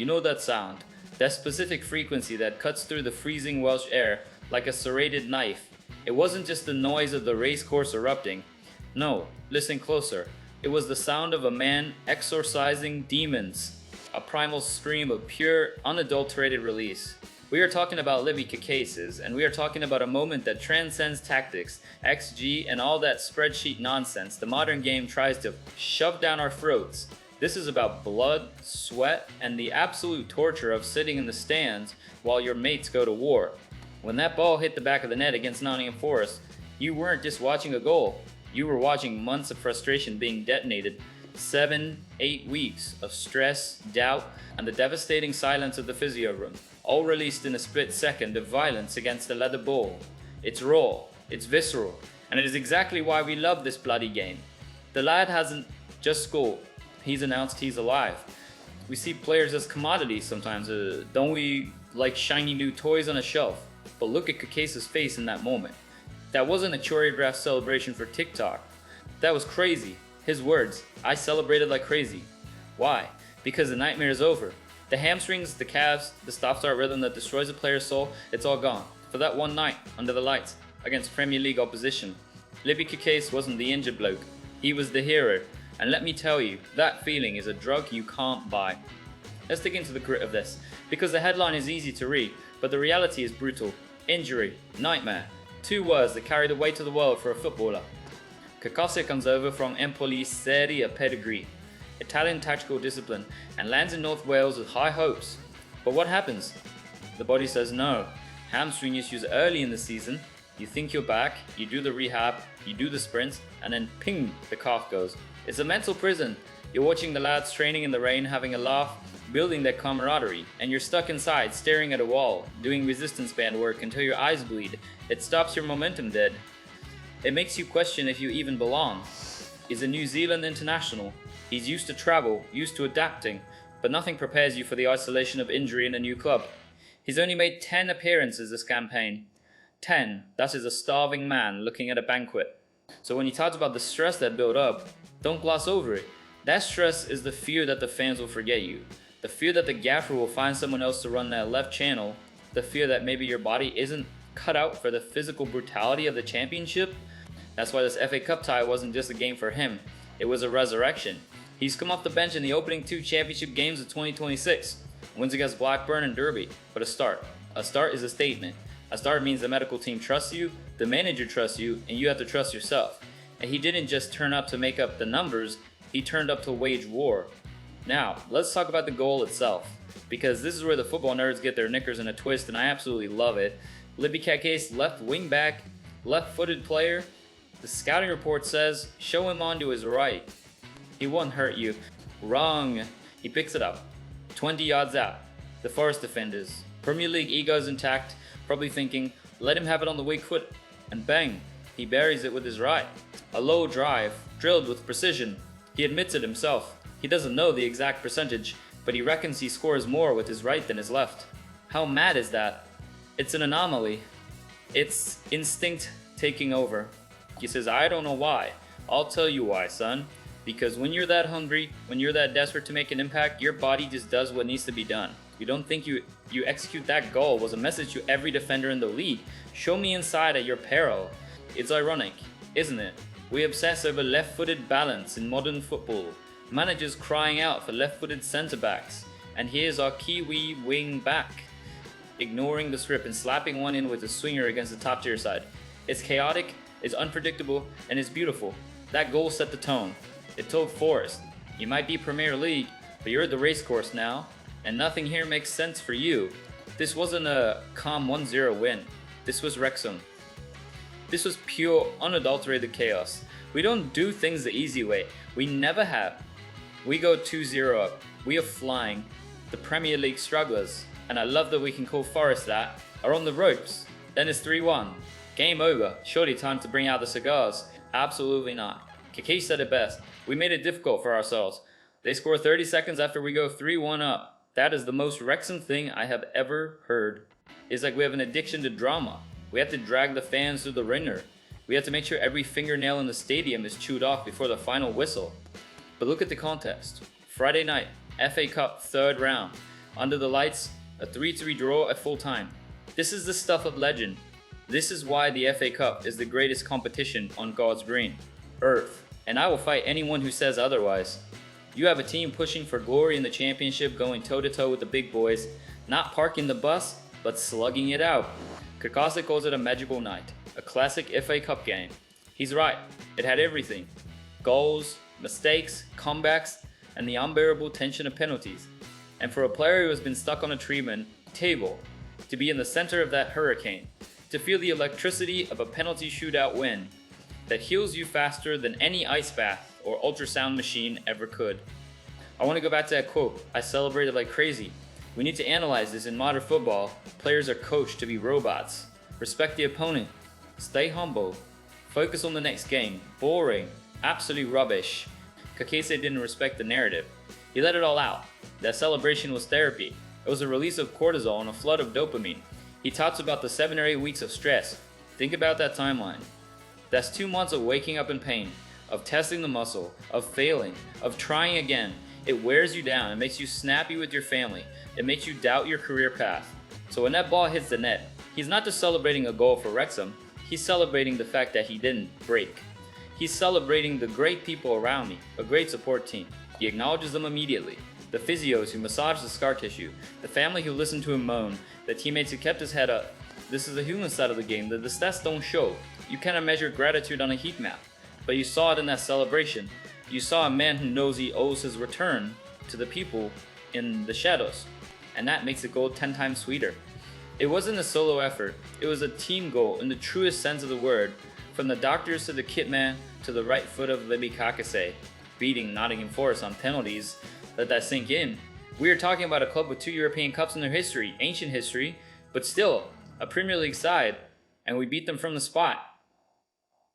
You know that sound, that specific frequency that cuts through the freezing Welsh air like a serrated knife. It wasn't just the noise of the racecourse erupting. No, listen closer. It was the sound of a man exorcising demons. A primal scream of pure, unadulterated release. We are talking about Libby Cacaces, and we are talking about a moment that transcends tactics, XG, and all that spreadsheet nonsense the modern game tries to shove down our throats. This is about blood, sweat, and the absolute torture of sitting in the stands while your mates go to war. When that ball hit the back of the net against Nottingham Forest, you weren't just watching a goal, you were watching months of frustration being detonated. 7-8 weeks of stress, doubt, and the devastating silence of the physio room, all released in a split second of violence against the leather ball. It's raw, it's visceral, and it is exactly why we love this bloody game. The lad hasn't just scored, he's announced he's alive. We see players as commodities sometimes, don't we, like shiny new toys on a shelf? But look at Cacace's face in that moment. That wasn't a choreographed celebration for TikTok. That was crazy. His words, I celebrated like crazy. Why? Because the nightmare is over. The hamstrings, the calves, the stop-start rhythm that destroys a player's soul, it's all gone. For that one night, under the lights, against Premier League opposition, Libby Cacace wasn't the injured bloke. He was the hero. And let me tell you, that feeling is a drug you can't buy. Let's dig into the grit of this, because the headline is easy to read, but the reality is brutal. Injury, nightmare. 2 words that carry the weight of the world for a footballer. Cacace comes over from Empoli Serie A pedigree, Italian tactical discipline, and lands in North Wales with high hopes. But what happens? The body says no. Hamstring issues early in the season. You think you're back, you do the rehab, you do the sprints, and then ping, the calf goes. It's a mental prison. You're watching the lads training in the rain, having a laugh, building their camaraderie, and you're stuck inside, staring at a wall, doing resistance band work until your eyes bleed. It stops your momentum dead. It makes you question if you even belong. He's a New Zealand international. He's used to travel, used to adapting, but nothing prepares you for the isolation of injury in a new club. He's only made 10 appearances this campaign. 10, that is a starving man looking at a banquet. So when he talks about the stress that built up, don't gloss over it. That stress is the fear that the fans will forget you. The fear that the gaffer will find someone else to run that left channel. The fear that maybe your body isn't cut out for the physical brutality of the championship. That's why this FA Cup tie wasn't just a game for him, it was a resurrection. He's come off the bench in the opening 2 championship games of 2026, wins against Blackburn and Derby, but a start. A start is a statement. A start means the medical team trusts you, the manager trusts you, and you have to trust yourself. And he didn't just turn up to make up the numbers, he turned up to wage war. Now, let's talk about the goal itself, because this is where the football nerds get their knickers in a twist, and I absolutely love it. Libby Cacace, left wing back, left-footed player. The scouting report says, show him onto his right. He won't hurt you. Wrong. He picks it up. 20 yards out. The Forest defenders. Premier League egos intact, probably thinking, let him have it on the weak foot. And bang, he buries it with his right. A low drive, drilled with precision. He admits it himself. He doesn't know the exact percentage, but he reckons he scores more with his right than his left. How mad is that? It's an anomaly. It's instinct taking over. He says, I don't know why. I'll tell you why, son. Because when you're that hungry, when you're that desperate to make an impact, your body just does what needs to be done. You don't think you execute that goal was a message to every defender in the league. Show me inside at your peril. It's ironic, isn't it? We obsess over left-footed balance in modern football. Managers crying out for left-footed centre-backs. And here's our Kiwi wing back, ignoring the script and slapping one in with a swinger against the top tier side. It's chaotic, it's unpredictable, and it's beautiful. That goal set the tone. It told Forest, you might be Premier League, but you're at the Racecourse now, and nothing here makes sense for you. This wasn't a calm 1-0 win. This was Wrexham. This was pure, unadulterated chaos. We don't do things the easy way. We never have. We go 2-0 up. We are flying. The Premier League strugglers, and I love that we can call Forest that, are on the ropes. Then it's 3-1. Game over. Surely time to bring out the cigars. Absolutely not. Cacace said it best. We made it difficult for ourselves. They score 30 seconds after we go 3-1 up. That is the most Wrexham thing I have ever heard. It's like we have an addiction to drama. We have to drag the fans through the ringer. We have to make sure every fingernail in the stadium is chewed off before the final whistle. But look at the context. Friday night, FA Cup 3rd round. Under the lights, a 3-3 draw at full time. This is the stuff of legend. This is why the FA Cup is the greatest competition on God's green, Earth, and I will fight anyone who says otherwise. You have a team pushing for glory in the championship, going toe-to-toe with the big boys, not parking the bus, but slugging it out. Cacace calls it a magical night, a classic FA Cup game. He's right, it had everything. Goals, mistakes, comebacks, and the unbearable tension of penalties. And for a player who has been stuck on a treatment table, to be in the center of that hurricane, to feel the electricity of a penalty shootout win that heals you faster than any ice bath or ultrasound machine ever could. I want to go back to that quote, I celebrated like crazy. We need to analyze this. In modern football, players are coached to be robots. Respect the opponent. Stay humble. Focus on the next game. Boring. Absolute rubbish. Cacace didn't respect the narrative. He let it all out. That celebration was therapy. It was a release of cortisol and a flood of dopamine. He talks about the 7 or 8 weeks of stress. Think about that timeline. That's 2 months of waking up in pain, of testing the muscle, of failing, of trying again. It wears you down. It makes you snappy with your family. It makes you doubt your career path. So when that ball hits the net, he's not just celebrating a goal for Wrexham, he's celebrating the fact that he didn't break. He's celebrating the great people around me, a great support team. He acknowledges them immediately. The physios who massaged the scar tissue, the family who listened to him moan, the teammates who kept his head up. This is the human side of the game that the stats don't show. You cannot measure gratitude on a heat map, but you saw it in that celebration. You saw a man who knows he owes his return to the people in the shadows, and that makes the goal 10 times sweeter. It wasn't a solo effort, it was a team goal in the truest sense of the word, from the doctors to the kit man to the right foot of Libby Cacace, beating Nottingham Forest on penalties. Let that sink in. We are talking about a club with 2 European Cups in their history, ancient history, but still a Premier League side, and we beat them from the spot.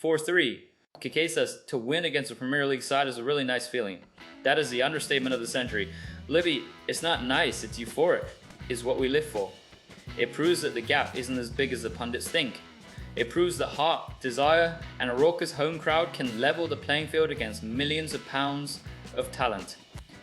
4-3. Cacace says to win against a Premier League side is a really nice feeling. That is the understatement of the century. Libby, it's not nice, it's euphoric, is what we live for. It proves that the gap isn't as big as the pundits think. It proves that heart, desire, and a raucous home crowd can level the playing field against millions of pounds of talent.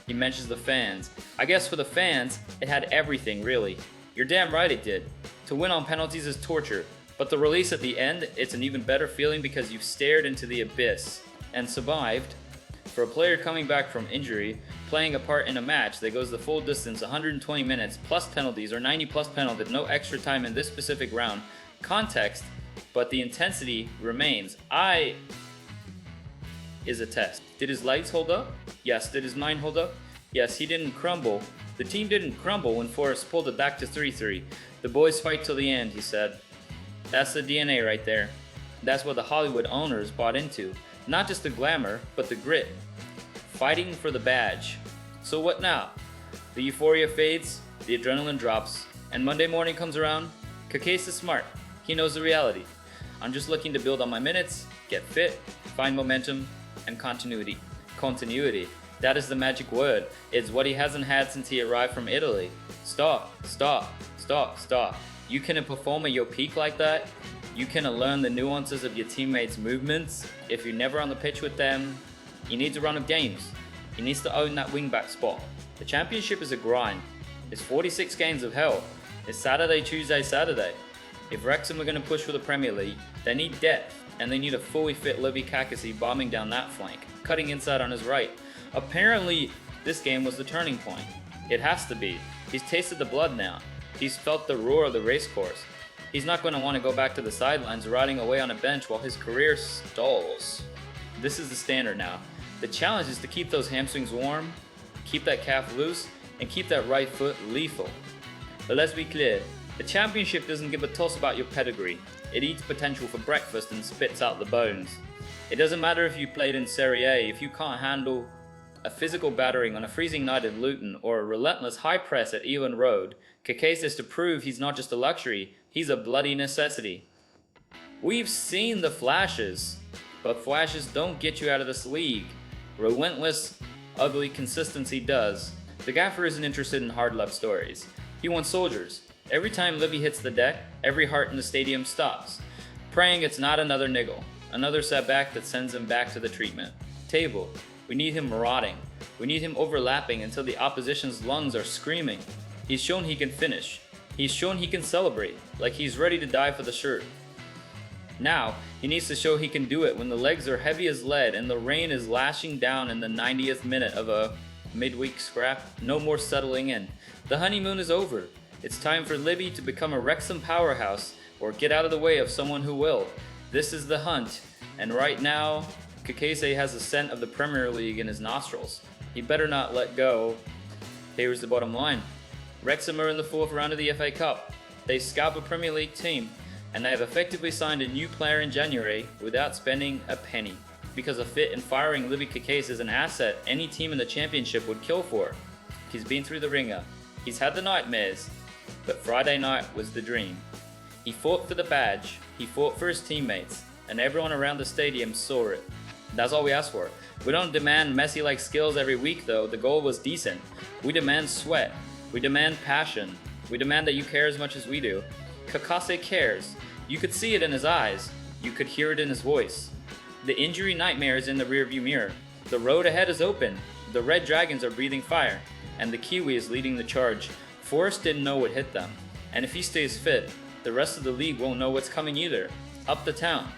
He mentions the fans. I guess for the fans, it had everything, really. You're damn right it did. To win on penalties is torture, but the release at the end, it's an even better feeling because you've stared into the abyss and survived. For a player coming back from injury, playing a part in a match that goes the full distance, 120 minutes plus penalties or 90 plus penalties, no extra time in this specific round, context, but the intensity remains. Is a test. Did his lights hold up? Yes. Did his mind hold up? Yes, he didn't crumble. The team didn't crumble when Forest pulled it back to 3-3. The boys fight till the end, he said. That's the DNA right there. That's what the Hollywood owners bought into. Not just the glamour, but the grit. Fighting for the badge. So what now? The euphoria fades, the adrenaline drops, and Monday morning comes around. Cacace is smart. He knows the reality. I'm just looking to build on my minutes, get fit, find momentum, and continuity. Continuity. That is the magic word. It's what he hasn't had since he arrived from Italy. Stop. You cannot perform at your peak like that. You cannot learn the nuances of your teammates' movements if you're never on the pitch with them. You need to run up games. He needs to own that wingback spot. The championship is a grind. It's 46 games of hell. It's Saturday, Tuesday, Saturday. If Wrexham are going to push for the Premier League, they need depth, and they need a fully fit Libby Cacace bombing down that flank, cutting inside on his right. Apparently, this game was the turning point. It has to be. He's tasted the blood now. He's felt the roar of the racecourse. He's not going to want to go back to the sidelines riding away on a bench while his career stalls. This is the standard now. The challenge is to keep those hamstrings warm, keep that calf loose, and keep that right foot lethal. But let's be clear, the championship doesn't give a toss about your pedigree. It eats potential for breakfast and spits out the bones. It doesn't matter if you played in Serie A, if you can't handle a physical battering on a freezing night at Luton or a relentless high press at Ewan Road, Cacace is to prove he's not just a luxury, he's a bloody necessity. We've seen the flashes, but flashes don't get you out of this league. Relentless, ugly consistency does. The gaffer isn't interested in hard luck stories. He wants soldiers. Every time Libby hits the deck, every heart in the stadium stops, praying it's not another niggle, another setback that sends him back to the treatment table. We need him marauding. We need him overlapping until the opposition's lungs are screaming. He's shown he can finish. He's shown he can celebrate, like he's ready to die for the shirt. Now, he needs to show he can do it when the legs are heavy as lead and the rain is lashing down in the 90th minute of a midweek scrap. No more settling in. The honeymoon is over. It's time for Libby to become a Wrexham powerhouse or get out of the way of someone who will. This is the hunt, and right now, Cacace has the scent of the Premier League in his nostrils. He better not let go. Here's the bottom line. Wrexham are in the 4th round of the FA Cup. They scalp a Premier League team, and they have effectively signed a new player in January without spending a penny, because a fit and firing Libby Cacace is an asset any team in the Championship would kill for. He's been through the ringer. He's had the nightmares, but Friday night was the dream. He fought for the badge, he fought for his teammates, and everyone around the stadium saw it. That's all we ask for. We don't demand Messi-like skills every week though, the goal was decent. We demand sweat. We demand passion. We demand that you care as much as we do. Cacace cares. You could see it in his eyes. You could hear it in his voice. The injury nightmare is in the rearview mirror. The road ahead is open. The Red Dragons are breathing fire. And the Kiwi is leading the charge. Forest didn't know what hit them. And if he stays fit, the rest of the league won't know what's coming either. Up the town.